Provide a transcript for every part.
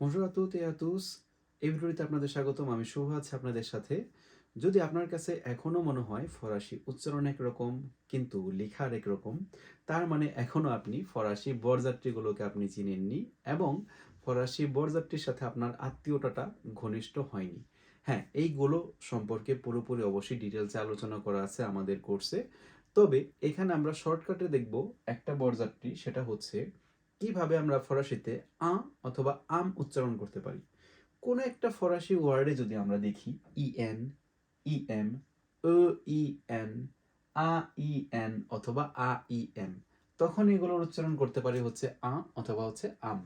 Bonjour à toutes et à tous. এই ভিডিওতে আপনাদের স্বাগতম। আমি শুভ আছি আপনাদের সাথে। যদি আপনার কাছে এখনো মনে হয় ফরাসি উচ্চারণ একরকম কিন্তু লেখা আরেক রকম, তার মানে এখনো আপনি ফরাসি বরযাত্রীগুলোকে আপনি চিনেননি এবং ফরাসি বরযাত্রীর সাথে আপনার আত্মীয়তাটা ঘনিষ্ঠ হয়নি। হ্যাঁ, এইগুলো সম্পর্কে পুরোপুরি অবশ্যই ডিটেলসে আলোচনা করা আছে আমাদের কোর্সে। তবে এখানে আমরা শর্টকাটে দেখব একটা বরযাত্রী, সেটা হচ্ছে কিভাবে আমরা ফরাসিতে অথবা উচ্চারণ করতে পারি। কোনো একটা ফরাসি ওয়ার্ডে যদি আমরা দেখি ইএন, ইএম, ও ইএন, আ ইএন অথবা আ ইএম, তখন এগুলোর উচ্চারণ করতে পারি হচ্ছে অথবা হচ্ছে আম।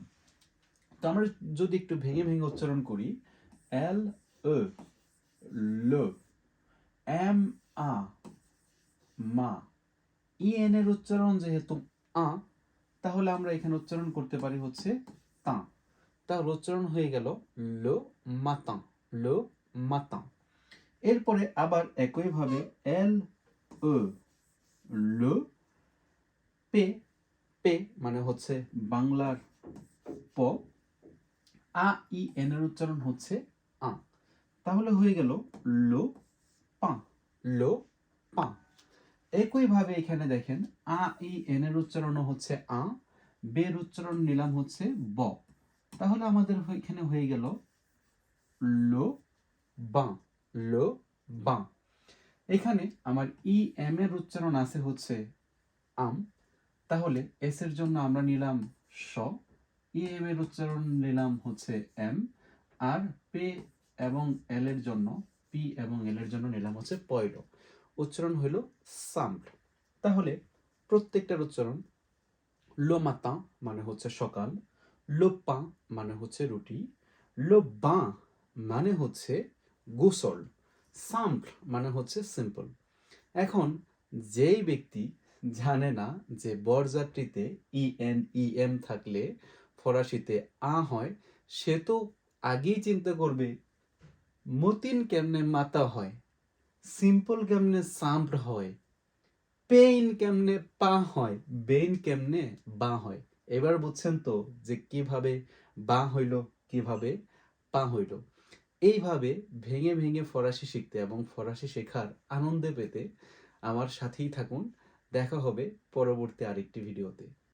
তো আমরা যদি একটু ভেঙে ভেঙে উচ্চারণ করি, এল ও, ল, এম আ, মা, ইএন এর উচ্চারণ যেহেতু আ, তাহলে আমরা এখানে উচ্চারণ করতে পারি হচ্ছে তা। তাহলে উচ্চারণ হয়ে গেল লো মাতাঁ, লো মাতাঁ। এরপরে আবার একইভাবে এল ও, লো, পে, পে মানে হচ্ছে বাংলার প, আ ই এন এর উচ্চারণ হচ্ছে আ। তাহলে হয়ে গেল লো পা, লো পা। একইভাবে এখানে দেখেন আ ই এন এর উচ্চারণও হচ্ছে আ, বের উচ্চারণ নিলাম হচ্ছে ব। তাহলে আমাদের এখানে হয়ে গেল লো বাঁ, লো বাঁ। এখানে আমার ই এম এর উচ্চারণ আছে হচ্ছে আম, তাহলে এস এর জন্য আমরা নিলাম স, ই এম এর উচ্চারণ নিলাম হচ্ছে এম, আর পে এবং এল এর জন্য, পি এবং এল এর জন্য নিলাম হচ্ছে পয়ড। উচ্চারণ হইল সাম্প। তাহলে প্রত্যেকটার উচ্চারণ, লো মাতা মানে হচ্ছে সকাল, লো পা মানে হচ্ছে রুটি, লো বাঁ মানে হচ্ছে গোসল, সাম্পল মানে হচ্ছে সিম্পল। এখন যেই ব্যক্তি জানে না যে বরযাত্রীতে ইএম থাকলে ফরাসিতে হয়, সে তো আগেই চিন্তা করবে মতিন কেমনে মাতা হয়, সিম্পল কেমনে সাম্পল হয়, পেইন কেমনে পা হয়, বেইন কেমনে বা হয়। এবার বুঝছেন তো যে কিভাবে বা হইল, কিভাবে পা হইল। এইভাবে ভেঙে ভেঙে ফরাসি শিখতে এবং ফরাসি শেখার আনন্দে পেতে আমার সাথেই থাকুন। দেখা হবে পরবর্তী আরেকটি ভিডিওতে।